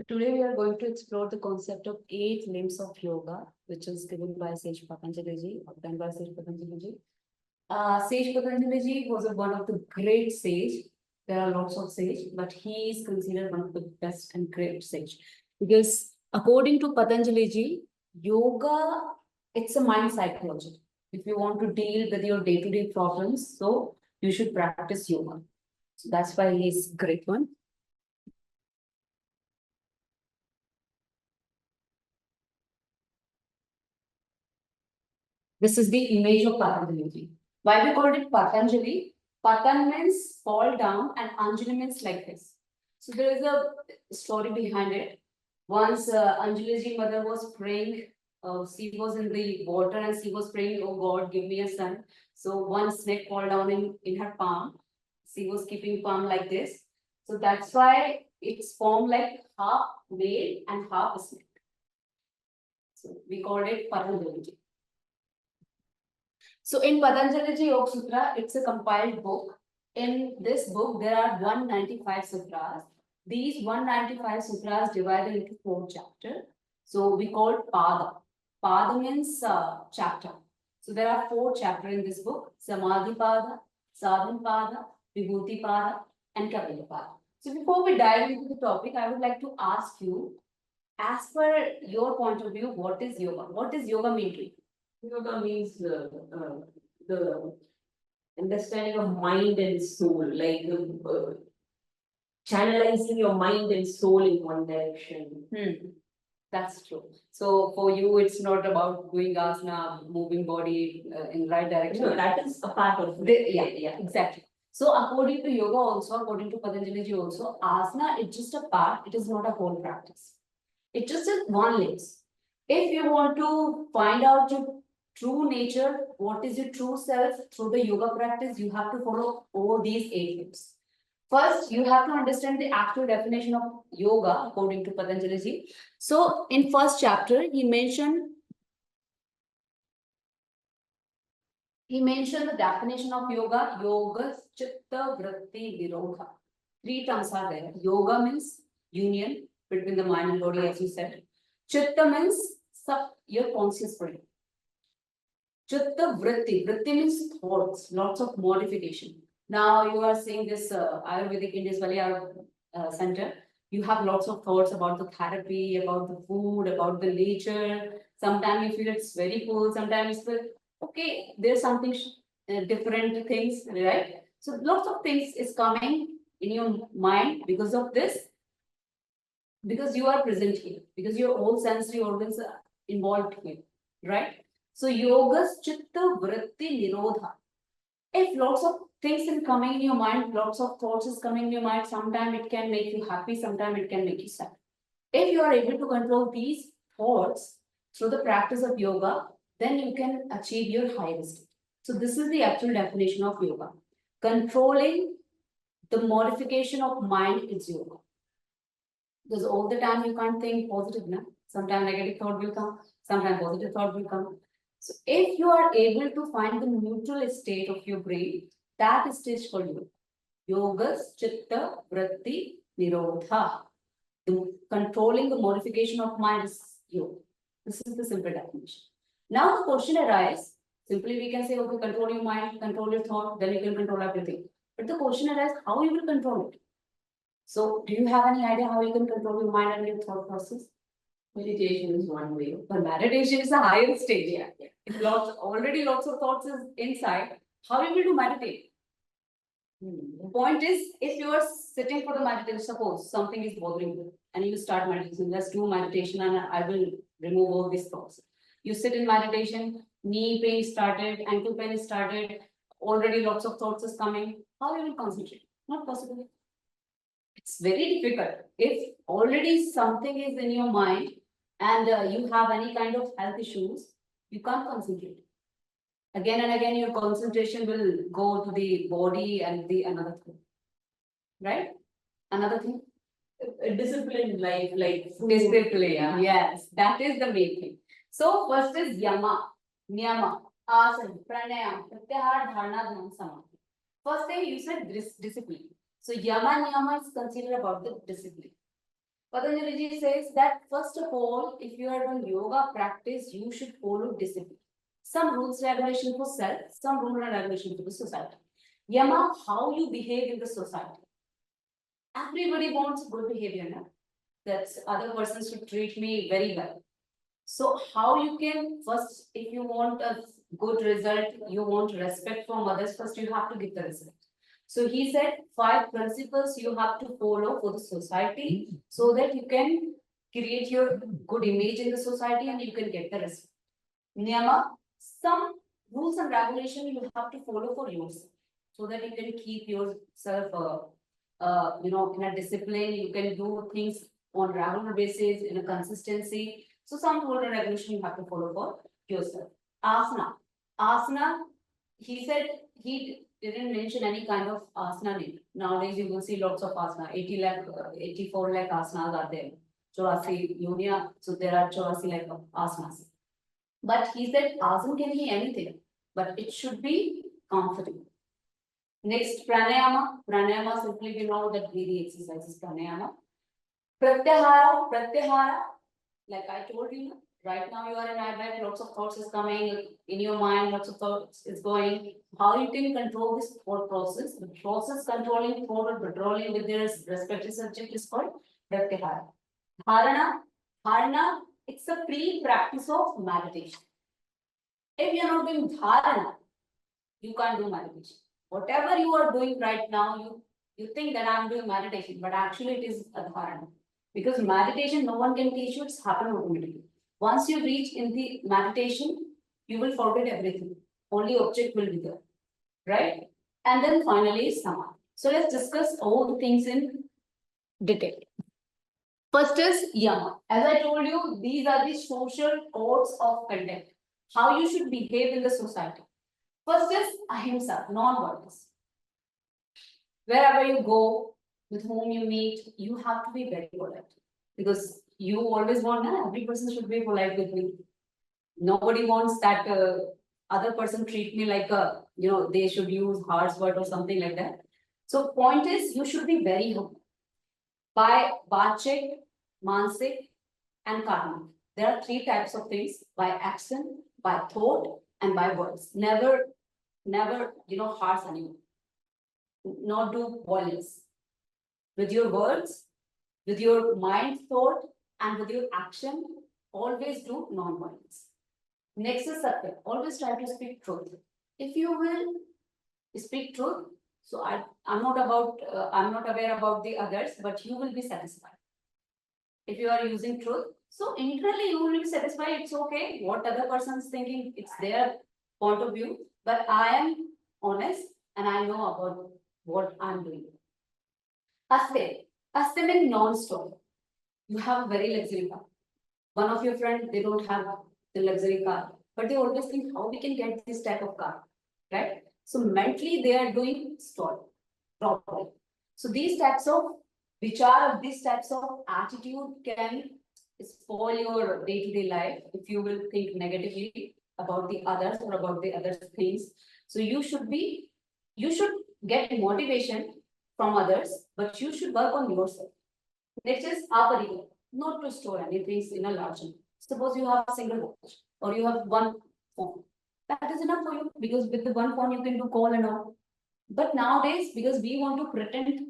Today we are going to explore the concept of 8 limbs of yoga, which is given by Sage Patanjali ji, or done by Sage Patanjali ji. Sage Patanjali ji was one of the great sage. There are lots of sage, but he is considered one of the best and great sage. Because according to Patanjali ji, yoga, it's a mind psychology. If you want to deal with your day-to-day problems, so you should practice yoga. So that's why he's a great one. This is the image of Patanjali. Why we called it Patanjali? Patan means fall down and Anjali means like this. So there is a story behind it. Once Anjali's mother was praying, she was in the water and she was praying, oh God, give me a son. So one snake fall down in her palm. She was keeping palm like this. So that's why it's formed like half male and half snake. So we called it Patanjali. So in Patanjali Yoga Sutra, it's a compiled book. In this book, there are 195 sutras. These 195 sutras divided into 4 chapters. So we call Pada. Pada means chapter. So there are 4 chapters in this book: Samadhi Pada, Sadhan Pada, Vibhuti Pada, and Kapila Pada. So before we dive into the topic, I would like to ask you, as per your point of view, what is yoga? What does yoga mean to you? Yoga means the understanding of mind and soul, like channelizing your mind and soul in one direction. That's true. So for you, it's not about doing asana, moving body in right direction. No, that is a part of it. Yeah, exactly. So according to yoga also, according to Patanjali ji also, asana is just a part, it is not a whole practice. It just is one lens. If you want to find out your true nature, what is your true self through the yoga practice, you have to follow all these 8 limbs. First, you have to understand the actual definition of yoga according to Patanjali ji. So in first chapter, he mentioned the definition of yoga. Yoga chitta vritti virodha. 3 terms are there. Yoga means union between the mind and body, as you said. Chitta means your conscious brain. Chitta vritti. Vritti means thoughts, lots of modification. Now you are seeing this Ayurvedic Indus center. You have lots of thoughts about the therapy, about the food, about the nature. Sometimes you feel it's very cool. Sometimes you feel, okay, there's something different things, right? So lots of things is coming in your mind because of this. Because you are present here, because your whole sensory organs are involved here, right? So yoga's chitta vritti nirodha. If lots of things are coming in your mind, lots of thoughts is coming in your mind, sometimes it can make you happy, sometimes it can make you sad. If you are able to control these thoughts through the practice of yoga, then you can achieve your highest state. So this is the actual definition of yoga. Controlling the modification of mind is yoga. Because all the time you can't think positive, no? Sometimes negative thought will come, sometimes positive thought will come. So if you are able to find the neutral state of your brain, that stage is called yoga. Yoga's chitta vritti nirodha. Controlling the modification of mind is yoga. This is the simple definition. Now the question arises, simply we can say, okay, control your mind, control your thought, then you can control everything. But the question arises, how you will control it? So do you have any idea how you can control your mind and your thought process? Meditation is one way. But meditation is a higher stage. Yeah. If already lots of thoughts is inside, how you will do meditate? The point is, if you are sitting for the meditation, suppose something is bothering you and you start meditation, let's do meditation and I will remove all these thoughts. You sit in meditation, knee pain started, ankle pain started, already lots of thoughts is coming. How you will concentrate? Not possible. It's very difficult. If already something is in your mind and you have any kind of health issues, you can't concentrate. Again and again, your concentration will go to the body and the another thing. Right? Another thing? Discipline in life, like discipline. Yeah. Yes, that is the main thing. So first is yama, niyama, asana, pranayam, pratyahar, dharana, dhyana, samadhi. First thing you said discipline. So yama niyama is considered about the discipline. Patanjali says that first of all, if you are doing yoga practice, you should follow discipline. Some rules regulation for self, some rule and regulation for the society. Yama, how you behave in the society. Everybody wants good behavior now. That other persons should treat me very well. So how you can first, if you want a good result, you want respect from others, first you have to give the result. So he said 5 principles you have to follow for the society so that you can create your good image in the society and you can get the respect. Niyama, some rules and regulation you have to follow for yourself so that you can keep yourself in a discipline, you can do things on regular basis in a consistency. So some rule and regulation you have to follow for yourself. Asana. Asana, he said he didn't mention any kind of asana name. Nowadays you will see lots of asana. 80 lakh, 84 lakh asanas are there. 84 yonia, so there are 84 lakh asanas. But he said asana can be anything, but it should be comfortable. Next, pranayama. Pranayama simply we know that breathing exercises pranayama. Pratyahara, pratyahara. Like I told you, right now you are in IVAC, lots of thoughts is coming in your mind, lots of thoughts is going. How you can control this thought process? The process controlling thought or controlling with their respective subject is called pratyahara. Dharana, dharana, it's a pre-practice of meditation. If you are not doing dharana, you can't do meditation. Whatever you are doing right now, you think that I'm doing meditation, but actually it is a dharana. Because meditation, no one can teach you, it's happen automatically. Once you reach in the meditation, you will forget everything. Only object will be there, right? And then finally, samadhi. So let's discuss all the things in detail. First is yama. As I told you, these are the social codes of conduct. How you should behave in the society. First is ahimsa, non-violence. Wherever you go, with whom you meet, you have to be very polite. Because you always want, every person should be polite with me. Nobody wants that other person treat me like they should use harsh word or something like that. So point is, you should be very humble. By Vachik, Mansik, and Karmic. There are 3 types of things: by action, by thought, and by words. Never harsh anyone. Not do violence. With your words, with your mind thought, and with your action, always do non-violence. Next is Satya. Always try to speak truth. If you will speak truth, so I'm not aware about the others, but you will be satisfied. If you are using truth, so internally you will be satisfied. It's okay. What other person is thinking, it's their point of view, but I am honest and I know about what I'm doing. Aste. Aste means non-stop. You have a very luxury car. One of your friends, they don't have the luxury car, but they always think how we can get this type of car, right? So mentally they are doing stall properly. So these types of these types of attitude can spoil your day-to-day life if you will think negatively about the others or about the other things. So you should get motivation from others, but you should work on yourself. Next is apariga, not to store anything in a large amount. Suppose you have a single watch or you have one phone. That is enough for you because with the one phone you can do call and all. But nowadays, because we want to pretend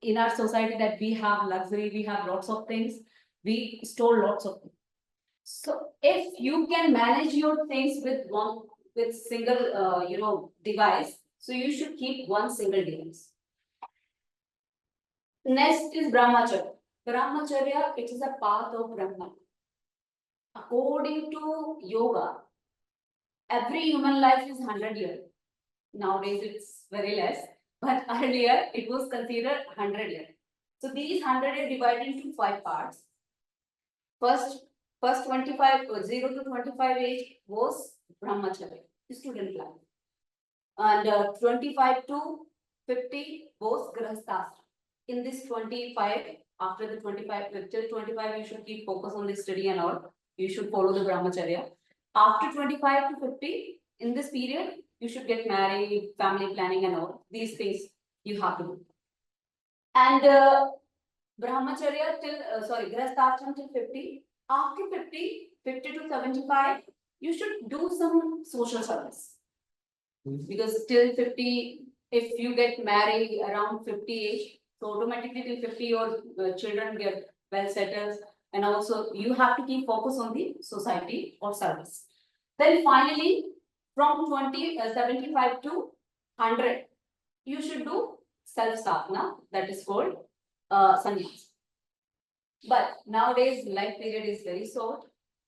in our society that we have luxury, we have lots of things, we store lots of things. So if you can manage your things with single device, so you should keep one single device. Next is brahmacharya. Brahmacharya, it is a path of Brahman. According to yoga, every human life is 100 years. Nowadays it's very less, but earlier it was considered 100 years. So these 100 are divided into 5 parts. First 25, 0 to 25 age was brahmacharya, student life. And 25 to 50 was grahasthasana. In this 25, after the 25, till 25, you should keep focus on the study and all. You should follow the brahmacharya. After 25 to 50, in this period, you should get married, family planning and all. These things you have to do. And Brahmacharya till, Grihastashram till 50. After 50, 50 to 75, you should do some social service. Because till 50, if you get married around 50 age, so automatically till 50 your children get well settled, and also you have to keep focus on the society or service. Then finally, from 75 to 100, you should do self-sadhana, that is called sannyas. But nowadays life period is very short.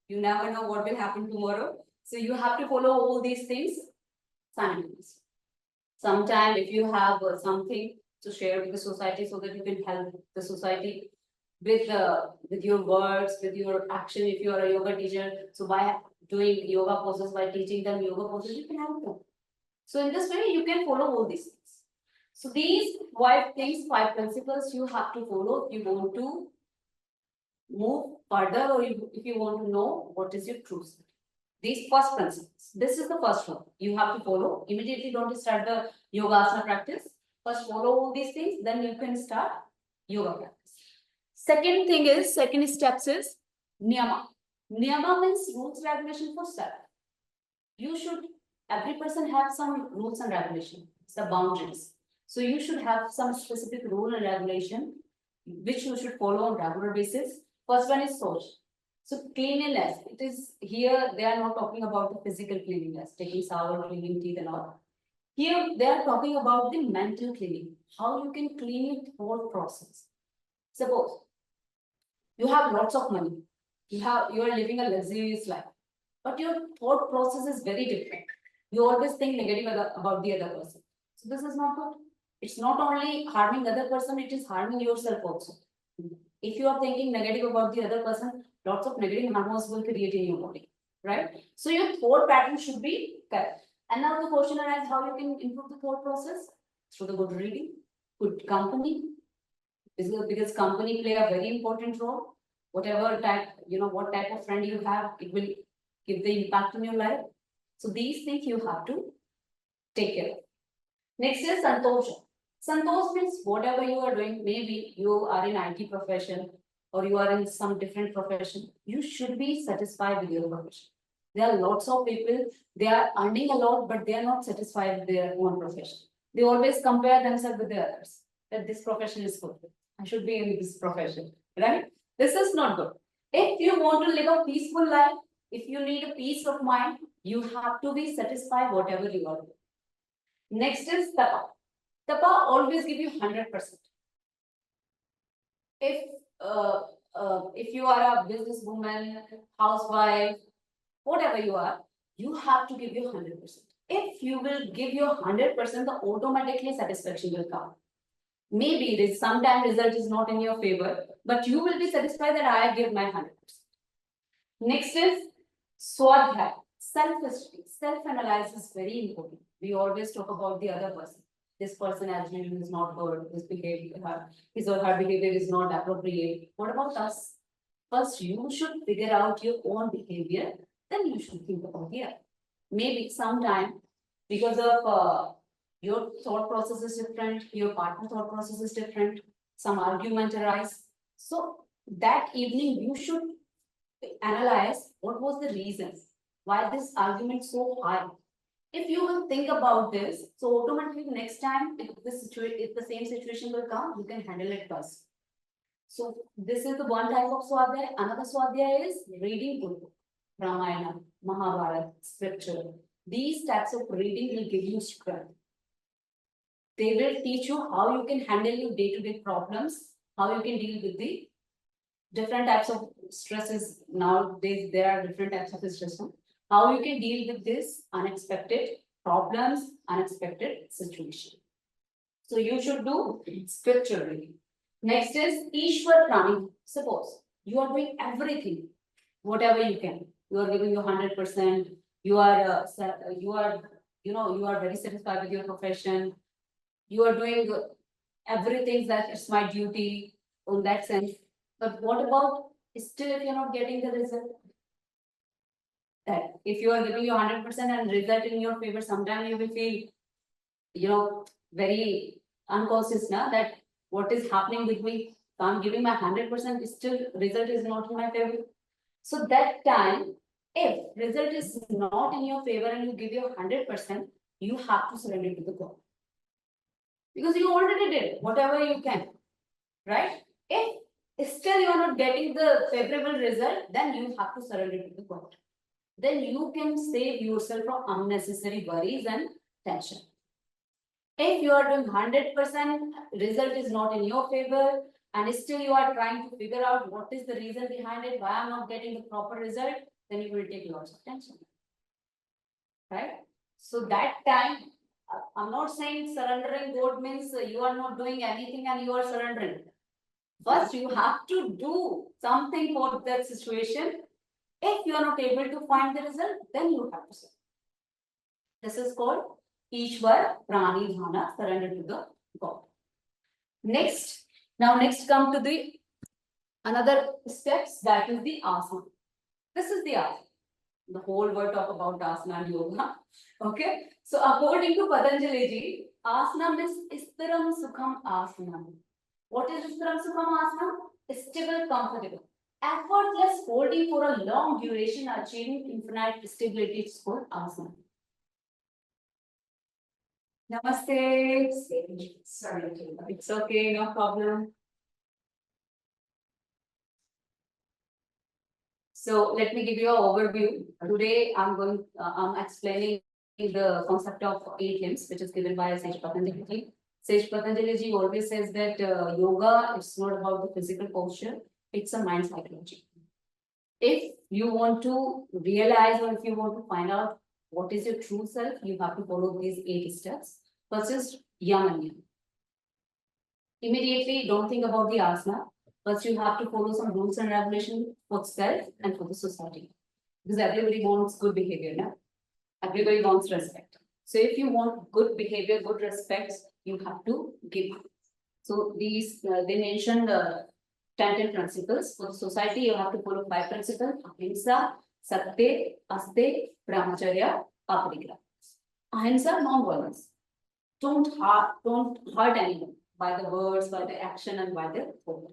You never know what will happen tomorrow. So you have to follow all these things simultaneously. Sometime if you have something to share with the society so that you can help the society with your words, with your action, if you are a yoga teacher, so by doing yoga poses, by teaching them yoga poses, you can help them. So in this way, you can follow all these things. So these 5 things, 5 principles you have to follow if you want to move further, or if you want to know what is your truth. These first principles. This is the first one you have to follow. Immediately don't start the yoga asana practice. First follow all these things, then you can start yoga practice. Second steps is niyama. Niyama means rules regulation for self. You should, every person have some rules and regulation, some boundaries. So you should have some specific rule and regulation which you should follow on regular basis. First one is social. So cleanliness, it is here, they are not talking about the physical cleanliness, taking shower, cleaning teeth and all. Here they are talking about the mental cleaning, how you can clean your whole process. Suppose you have lots of money, you are living a luxurious life, but your thought process is very different. You always think negative about the other person. So this is not good. It's not only harming the other person, it is harming yourself also. If you are thinking negative about the other person, lots of negative hormones will create in your body, right? So your thought pattern should be correct. And now the question arises, how you can improve the thought process? Through the good reading, good company, because company play a very important role. Whatever type, what type of friend you have, it will give the impact in your life. So these things you have to take care of. Next is santosha. Santosh means whatever you are doing, maybe you are in IT profession or you are in some different profession, you should be satisfied with your profession. There are lots of people, they are earning a lot, but they are not satisfied with their own profession. They always compare themselves with the others, that this profession is good. I should be in this profession, right? This is not good. If you want to live a peaceful life, if you need a peace of mind, you have to be satisfied whatever you are doing. Next is tapa. Tapa always give you 100%. If you are a businesswoman, housewife, whatever you are, you have to give your 100%. If you will give your 100%, the automatically satisfaction will come. Maybe it is sometimes result is not in your favor, but you will be satisfied that I give my 100%. Next is swadhyaya. Self-history, self-analysis is very important. We always talk about the other person. This person as usual is not good. This behavior, his or her behavior is not appropriate. What about us? First, you should figure out your own behavior. Then you should think about the other. Maybe sometime because of your thought process is different, your partner thought process is different, some argument arise. So that evening you should analyze what was the reasons why this argument so high. If you will think about this, so automatically next time if the same situation will come, you can handle it first. So this is the one type of swadhyaya. Another swadhyaya is reading good book, Ramayana, Mahabharata, scripture. These types of reading will give you strength. They will teach you how you can handle your day-to-day problems, how you can deal with the different types of stresses. Nowadays, there are different types of stress. How you can deal with this unexpected problems, unexpected situation. So you should do scripture reading. Next is Ishwar Prani. Suppose you are doing everything, whatever you can. You are giving your 100%. You are very satisfied with your profession. You are doing everything that it's my duty on that sense. But what about still if you're not getting the result? That if you are giving your 100% and result in your favor, sometimes you will feel, very unconscious now that what is happening with me. I'm giving my 100%, still result is not in my favor. So that time, if result is not in your favor and you give your 100%, you have to surrender to the God. Because you already did whatever you can, right? If still you are not getting the favorable result, then you have to surrender to the God. Then you can save yourself from unnecessary worries and tension. If you are doing 100%, result is not in your favor, and still you are trying to figure out what is the reason behind it, why I'm not getting the proper result, then you will take lots of tension. Right? So that time, I'm not saying surrendering God means you are not doing anything and you are surrendering. First, you have to do something for that situation. If you are not able to find the result, then you have to say. This is called Ishwar Prani Dhana, surrender to the God. Next come to the another steps, that is the asana. This is the asana. The whole world talk about asana and yoga. Okay. So according to Patanjali ji, asana means istaram sukham asana. What is istaram sukham asana? Stable, comfortable. Effortless holding for a long duration, achieving infinite stability is called asana. Namaste. Sorry, it's okay, no problem. So let me give you an overview. Today I'm explaining the concept of 8 limbs, which is given by Sage Patanjali. Sage Patanjali always says that yoga is not about the physical posture, it's a mind psychology. If you want to realize or if you want to find out what is your true self, you have to follow these 8 steps. First is yam and yam. Immediately, don't think about the asana. First, you have to follow some rules and regulations for self and for the society. Because everybody wants good behavior, no? Everybody wants respect. So if you want good behavior, good respect, you have to give. So these, they mentioned 10 principles. For the society, you have to follow 5 principles: ahimsa, satya, aste, brahmacharya, aparigraha. Ahimsa, non-violence. Don't hurt anyone by the words, by the action, and by the thought.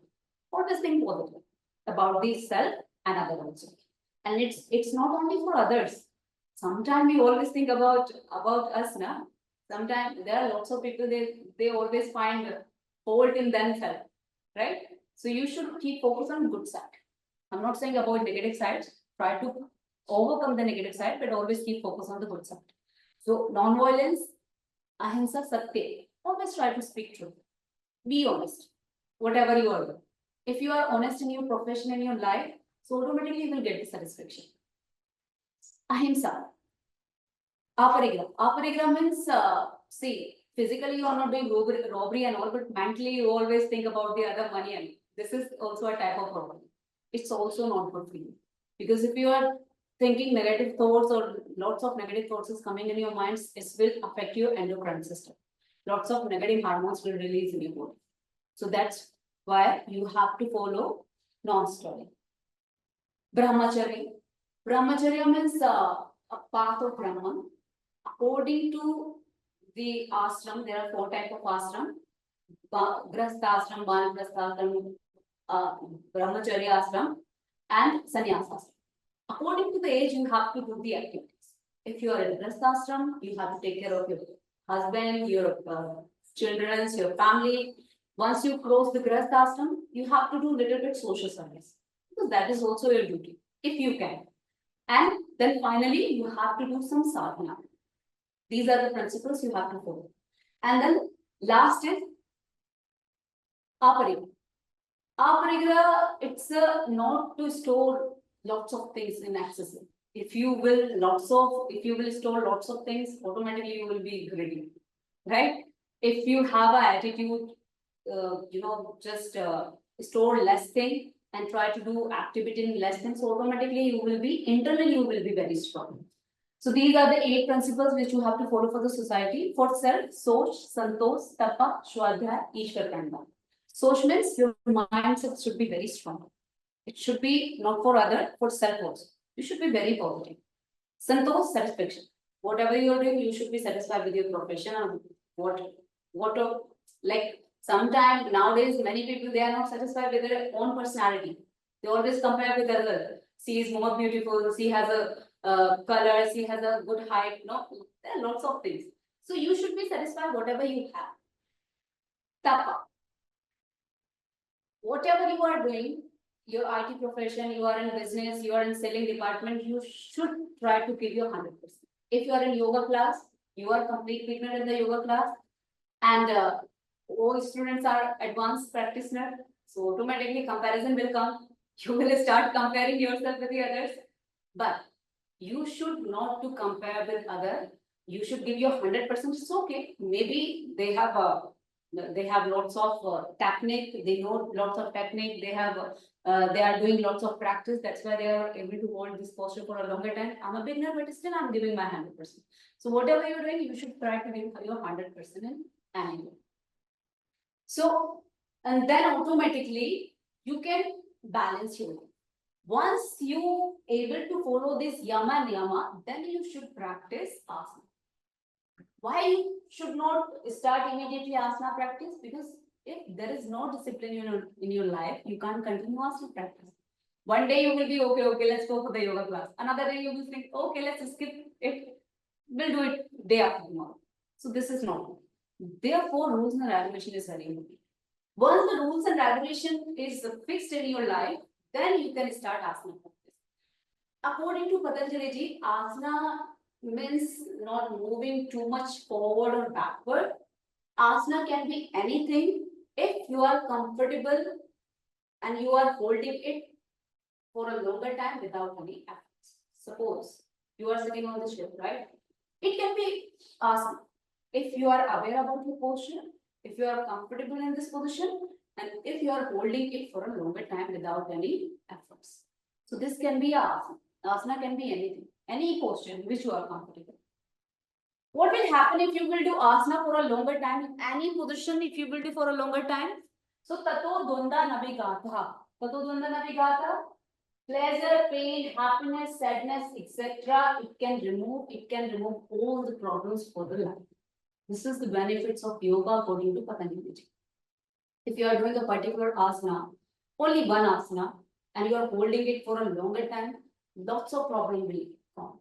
Always think positive about the self and other also. And it's not only for others. Sometimes we always think about us now. Sometimes there are lots of people, they always find fault in themselves, right? So you should keep focus on good side. I'm not saying about negative sides. Try to overcome the negative side, but always keep focus on the good side. So non-violence, ahimsa, satya. Always try to speak truth. Be honest, whatever you are doing. If you are honest in your profession and your life, so automatically you will get the satisfaction. Ahimsa. Aparigraha. Aparigraha means, see, physically you are not doing robbery and all, but mentally you always think about the other money. And this is also a type of robbery. It's also not good for you. Because if you are thinking negative thoughts or lots of negative thoughts is coming in your mind, it will affect your endocrine system. Lots of negative hormones will release in your body. So that's why you have to follow non-stealing. Brahmacharya. Brahmacharya means a path of Brahman. According to the ashram, there are 4 types of ashram. Grastha ashram, Vanaprastha ashram, Brahmacharya ashram, and Sannyasa ashram. According to the age, you have to do the activities. If you are in Grastha ashram, you have to take care of your husband, your children, your family. Once you close the Grastha ashram, you have to do little bit social service. Because that is also your duty, if you can. And then finally, you have to do some sadhana. These are the principles you have to follow. And then last is aparigraha. Aparigraha, it's not to store lots of things in excess. If you will store lots of things, automatically you will be greedy, right? If you have an attitude, just store less thing and try to do activity in less things, so automatically internally you will be very strong. So these are the 8 principles which you have to follow for the society. For self, Soch, Santosh, Tapa, Shwadhyaya, Ishwar Kanda. Soch means your mindset should be very strong. It should be not for other, for self also. You should be very positive. Santosh, satisfaction. Whatever you are doing, you should be satisfied with your profession and like Sometimes nowadays, many people, they are not satisfied with their own personality. They always compare with other. She is more beautiful, she has a color, she has a good height. No, there are lots of things. So you should be satisfied whatever you have. Tapa. Whatever you are doing, your IT profession, you are in business, you are in selling department, you should try to give your 100%. If you are in yoga class, you are complete beginner in the yoga class, and all students are advanced practitioner, so automatically comparison will come. You will start comparing yourself with the others, but you should not to compare with other. You should give your 100%. It's okay. Maybe they have lots of technique. They know lots of technique. They are doing lots of practice. That's why they are able to hold this posture for a longer time. I'm a beginner, but still I'm giving my 100%. So whatever you're doing, you should try to give your 100% in anything. So, and then automatically you can balance your life. Once you able to follow this yama niyama, then you should practice asana. Why you should not start immediately asana practice? Because if there is no discipline in your life, you can't continue asana practice. One day you will be okay, let's go for the yoga class. Another day you will think, okay, let's skip it. We'll do it day after tomorrow. So this is not. Therefore, rules and regulation is very important. Once the rules and regulation is fixed in your life, then you can start asana practice. According to Patanjali ji, asana means not moving too much forward or backward. Asana can be anything if you are comfortable and you are holding it for a longer time without any efforts. Suppose you are sitting on the chair, right? It can be asana. If you are aware about your posture, if you are comfortable in this position, and if you are holding it for a longer time without any efforts. So this can be asana. Asana can be anything, any posture in which you are comfortable. What will happen if you will do asana for a longer time, in any position if you will do for a longer time? So tato dvanda navigata. Tato dvanda navigata. Pleasure, pain, happiness, sadness, etc. It can remove all the problems for the life. This is the benefits of yoga according to Patanjali. If you are doing a particular asana, only one asana, and you are holding it for a longer time, lots of problems will come.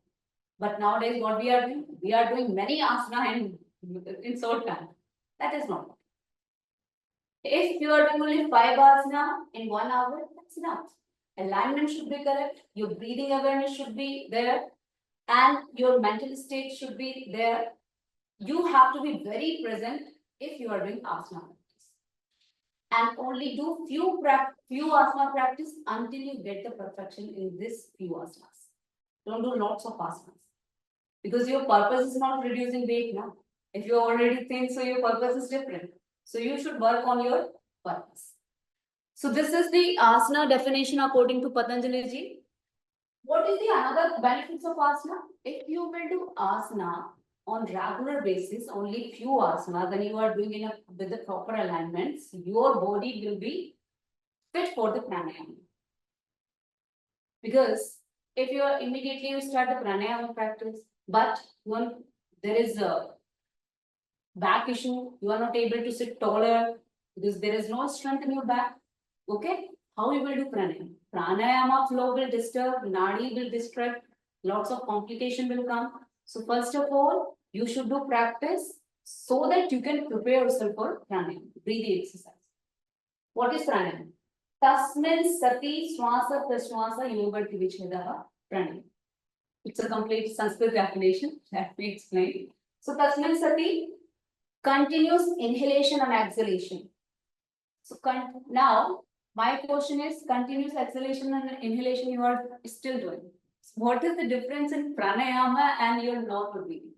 But nowadays, what we are doing? We are doing many asana in short time. That is not. If you are doing only 5 asana in 1 hour, that's enough. Alignment should be correct, your breathing awareness should be there, and your mental state should be there. You have to be very present if you are doing asana practice. And only do few asana practice until you get the perfection in this few asanas. Don't do lots of asanas. Because your purpose is not reducing weight now. If you already think so, your purpose is different. So you should work on your purpose. So this is the asana definition according to Patanjali ji. What is the another benefits of asana? If you will do asana on regular basis, only few asana, then you are doing with the proper alignments, your body will be fit for the pranayama. Because if you are immediately you start the pranayama practice, but when there is a back issue, you are not able to sit taller because there is no strength in your back. Okay, how you will do pranayama? Pranayama flow will disturb, nadi will disrupt, lots of complication will come. So first of all, you should do practice so that you can prepare yourself for pranayama, breathing exercise. What is pranayama? Tasmin sati swasa praswasa yoga vicheda pranayama. It's a complete Sanskrit definition that we explain. So tasmin sati, continuous inhalation and exhalation. So now my question is continuous exhalation and inhalation you are still doing. What is the difference in pranayama and your normal breathing?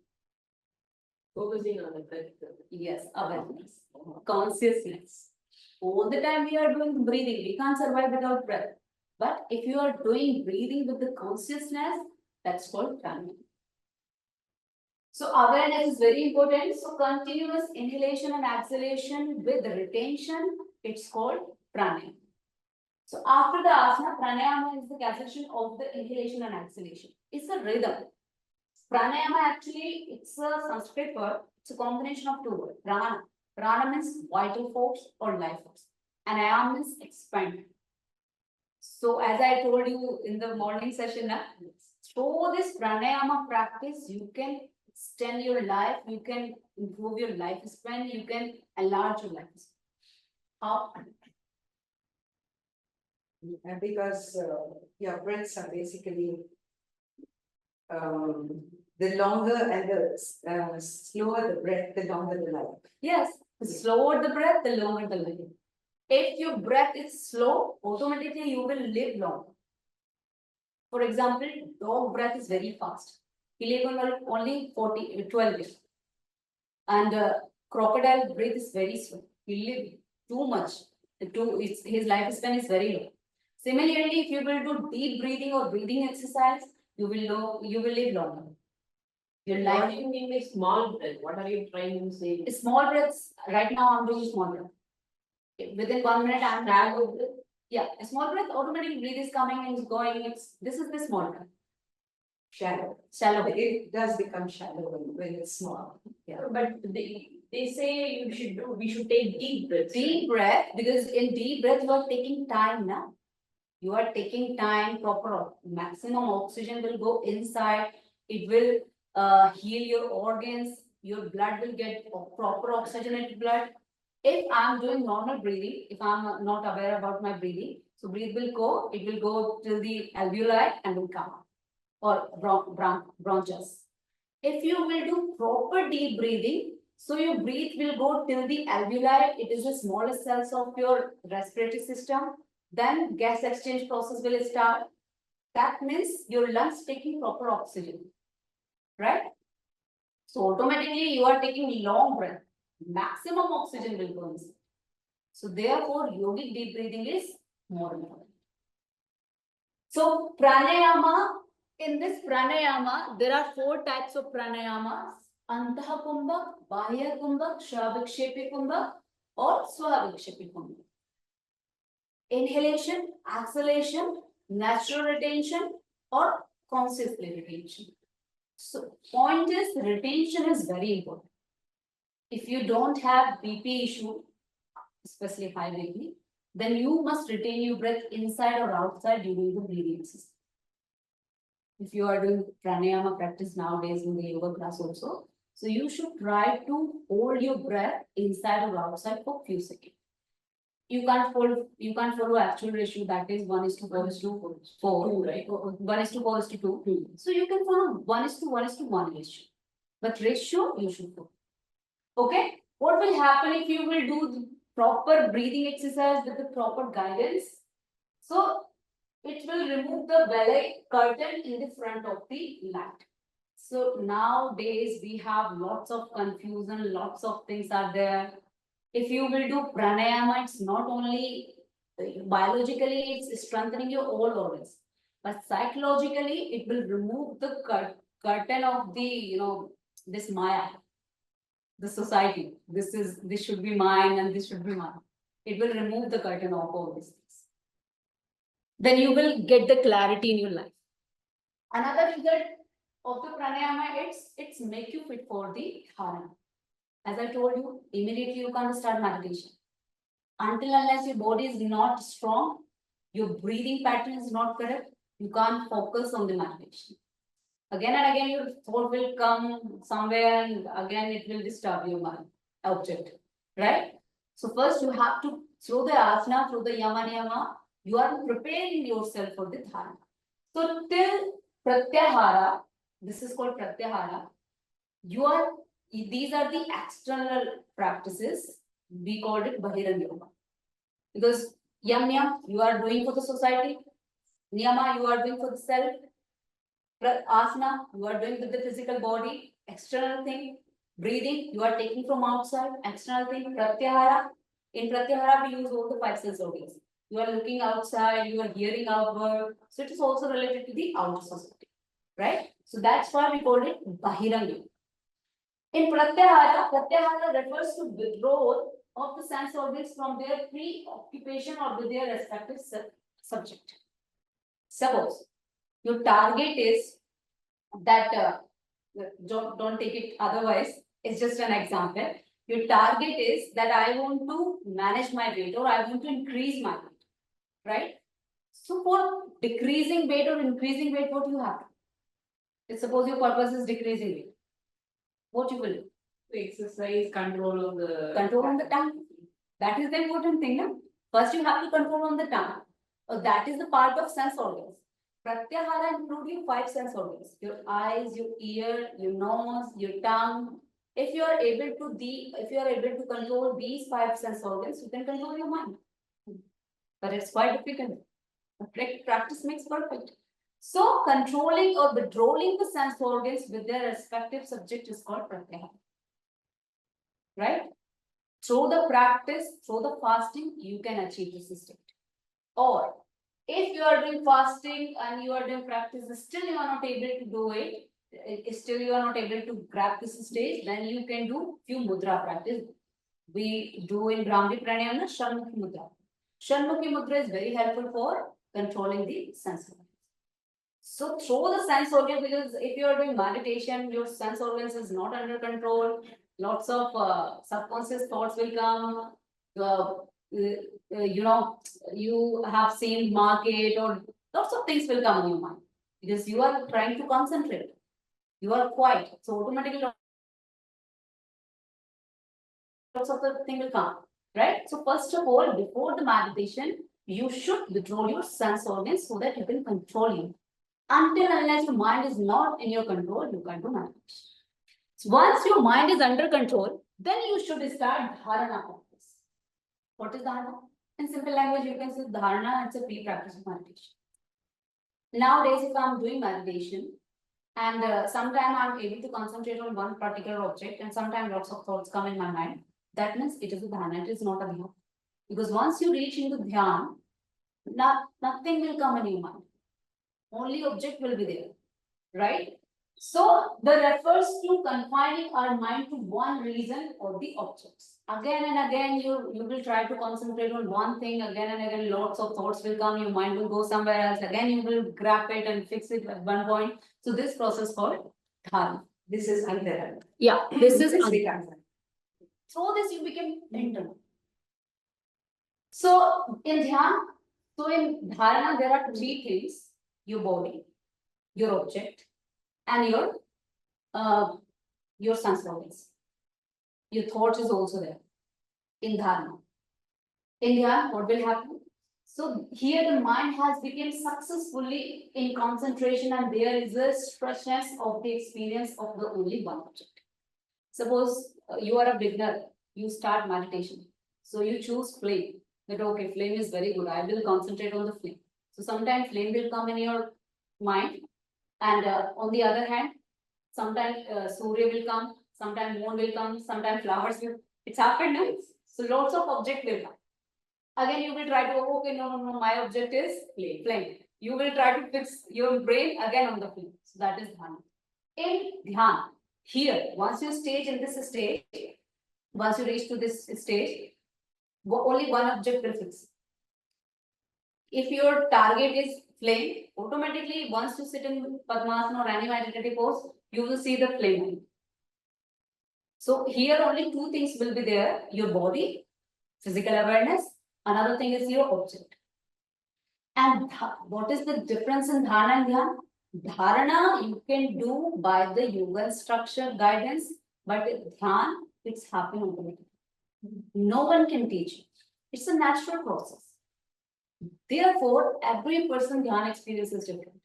Focusing on the breath. Yes, awareness, consciousness. All the time we are doing breathing. We can't survive without breath. But if you are doing breathing with the consciousness, that's called pranayama. So awareness is very important. So continuous inhalation and exhalation with retention, it's called pranayama. So after the asana, pranayama is the cancellation of the inhalation and exhalation. It's a rhythm. Pranayama actually, it's a Sanskrit word. It's a combination of two words. Prana. Prana means vital force or life force. And ayam means expand. So as I told you in the morning session, through this pranayama practice, you can extend your life, you can improve your lifespan, you can enlarge your lifespan. How? Because your breaths are basically the longer and the slower the breath, the longer the life. Yes, the slower the breath, the longer the life. If your breath is slow, automatically you will live long. For example, dog breath is very fast. He live on only 12 years. And crocodile breath is very slow. He live too much. His lifespan is very low. Similarly, if you will do deep breathing or breathing exercise, you will live longer. Your What life do you mean by small breath? What are you trying to say? small breaths. Right now, I'm doing small breath. Within 1 minute, I'm Shallow breath? yeah, a small breath. Automatically, breathe is coming and is going. This is the small breath. Shallow. Shallow breath. It does become shallow when it's small. Yeah. But they say we should take deep breaths. Deep breath, because in deep breath you are taking time now. You are taking time, proper maximum oxygen will go inside. It will heal your organs. Your blood will get proper oxygenated blood. If I'm doing normal breathing, if I'm not aware about my breathing, so breathe will go. It will go till the alveoli and will come out, or bronchus. If you will do proper deep breathing, so your breath will go till the alveoli. It is the smallest cells of your respiratory system. Then gas exchange process will start. That means your lungs taking proper oxygen, right? So automatically you are taking long breath. Maximum oxygen will go inside. So therefore, yogic deep breathing is more important. So pranayama, in this pranayama, there are 4 types of pranayamas: Antaha Kumbha, Bahya Kumbha, Swavikshepi Kumbha, or Swavikshepi Kumbha. Inhalation, exhalation, natural retention, or consciously retention. So point is, retention is very important. If you don't have BP issue, especially high BP, then you must retain your breath inside or outside during the breathing exercise. If you are doing pranayama practice nowadays in the yoga class also, so you should try to hold your breath inside or outside for few seconds. You can't follow actual ratio, that is 1:4:4, right? 1:4:2. So you can follow 1:1:1 ratio. But ratio you should follow. Okay? What will happen if you will do the proper breathing exercise with the proper guidance? So it will remove the belly curtain in the front of the light. So nowadays we have lots of confusion, lots of things are there. If you will do pranayama, it's not only biologically, it's strengthening your all organs, but psychologically, it will remove the curtain of the, this Maya, the society. This should be mine and this should be mine. It will remove the curtain of all these things. Then you will get the clarity in your life. Another result of the pranayama, it's make you fit for the dharana. As I told you, immediately you can't start meditation. Until unless your body is not strong, your breathing pattern is not correct, you can't focus on the meditation. Again and again, your thought will come somewhere and again it will disturb your mind, object, right? So first you have to, through the asana, through the yama niyama, you are preparing yourself for the dharana. So till pratyahara, this is called pratyahara, these are the external practices. We called it Bahiranga Yoga. Because Yam you are doing for the society. Niyama, you are doing for the self. Asana, you are doing with the physical body. External thing. Breathing, you are taking from outside. External thing. Pratyahara. In Pratyahara, we use all the 5 sense organs. You are looking outside, you are hearing outward. So it is also related to the outer society. Right? So that's why we called it Bahiranga Yoga. In Pratyahara refers to withdrawal of the sense organs from their preoccupation or with their respective subject. Suppose your target is that, don't take it otherwise, it's just an example. Your target is that I want to manage my weight or I want to increase my weight, right? So for decreasing weight or increasing weight, what you have? Let's suppose your purpose is decreasing weight. What you will do? Exercise, control of the. Control on the tongue. That is the important thing. No? First, you have to control on the tongue. That is the part of sense organs. Pratyahara including 5 sense organs: your eyes, your ear, your nose, your tongue. If you are able to control these 5 sense organs, you can control your mind. But it's quite difficult. Practice makes perfect. So controlling or withdrawing the sense organs with their respective subject is called pratyahara. Right? Through the practice, through the fasting, you can achieve this state. Or if you are doing fasting and you are doing practice, still you are not able to do it, still you are not able to grab this stage, then you can do few mudra practice. We do in Brahmi Pranayama, Shanmukhi Mudra. Shanmukhi Mudra is very helpful for controlling the sense organs. So through the sense organs, because if you are doing meditation, your sense organs is not under control, lots of subconscious thoughts will come. You have seen market or lots of things will come in your mind because you are trying to concentrate. You are quiet, so automatically lots of the thing will come, right? So first of all, before the meditation, you should withdraw your sense organs so that you can control it. Until unless your mind is not in your control, you can't do meditation. So once your mind is under control, then you should start dharana practice. What is dharana? In simple language, you can say dharana, it's a pre-practice of meditation. Nowadays, if I'm doing meditation, and sometimes I'm able to concentrate on one particular object, and sometimes lots of thoughts come in my mind, that means it is a dharana, it is not a dhyan. Because once you reach into dhyan, nothing will come in your mind. Only object will be there, right? So the refers to confining our mind to one reason or the objects. Again and again, you will try to concentrate on one thing. Again and again, lots of thoughts will come. Your mind will go somewhere else. Again, you will grab it and fix it at one point. So this process called dharana. This is under. Yeah, this is becomes. through this you become internal. So in dharana, there are 3 things: your body, your object, and your sense organs. Your thought is also there in dharana. In dharana, what will happen? So here the mind has become successfully in concentration, and there is a freshness of the experience of the only one object. Suppose you are a beginner, you start meditation. So you choose flame. That okay, flame is very good. I will concentrate on the flame. So sometimes flame will come in your mind, and on the other hand, sometimes Surya will come, sometimes moon will come, sometimes flowers will. It's happened, no? So lots of objects will come. Again, you will try to, okay, no, my object is flame. You will try to fix your brain again on the flame. So that is dhyana. In dhyana, here, once you stage in this stage, once you reach to this stage, only one object will fix. If your target is flame, automatically once you sit in Padmasana or any meditative pose, you will see the flame. So here only 2 things will be there: your body, physical awareness. Another thing is your object. And what is the difference in dharana and dhyana? Dharana you can do by the yoga structure guidance, but dhyana, it's happening automatically. No one can teach it. It's a natural process. Therefore, every person dhyana experience is different.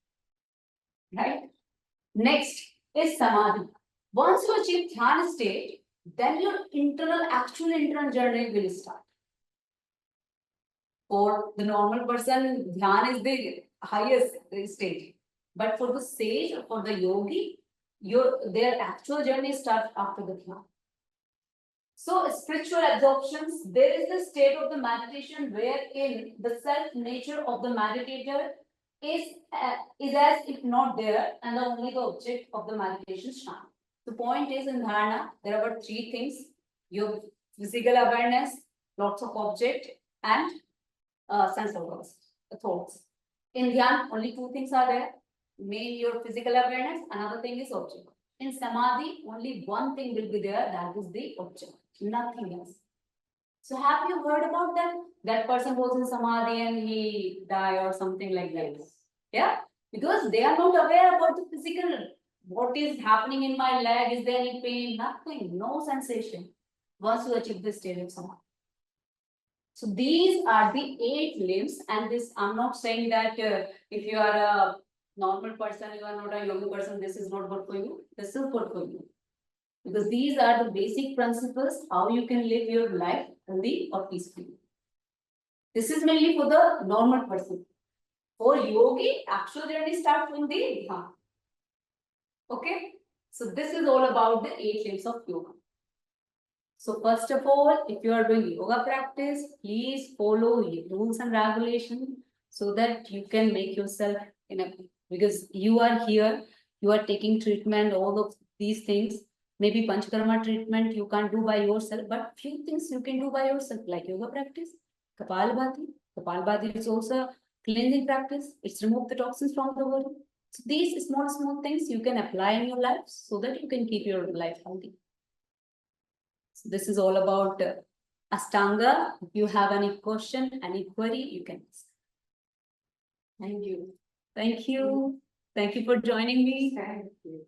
Right? Next is samadhi. Once you achieve dhyana state, then your actual internal journey will start. For the normal person, dhyana is the highest stage. But for the sage or for the yogi, their actual journey starts after the dhyana. So spiritual absorptions, there is the state of the meditation wherein the self nature of the meditator is as if not there, and only the object of the meditation shine. The point is, in dharana, there are 3 things: your physical awareness, lots of object, and sense organs, thoughts. In dhyan, only 2 things are there: main your physical awareness, another thing is object. In samadhi, only one thing will be there, that is the object. nothing else. So have you heard about that? That person goes in samadhi and he die or something like that. Yeah, because they are not aware about the physical. What is happening in my leg? Is there any pain? Nothing, no sensation. Once you achieve this state of samadhi. So these are the 8 limbs, and this I'm not saying that if you are a normal person, you are not a yogi person, this is not good for you. This is good for you. Because these are the basic principles how you can live your life healthy or peacefully. This is mainly for the normal person. For yogi, actual journey starts from the dhyan. Okay, so this is all about the 8 limbs of yoga. So first of all, if you are doing yoga practice, please follow rules and regulations so that you can make yourself in a, because you are here, you are taking treatment, all of these things. Maybe Panchakarma treatment you can't do by yourself, but few things you can do by yourself, like yoga practice, Kapalabhati. Kapalabhati is also a cleansing practice. It's remove the toxins from the body. So these small things you can apply in your life so that you can keep your life healthy. So this is all about Ashtanga. If you have any question, any query, you can ask. Thank you. Thank you. Thank you for joining me. Thank you.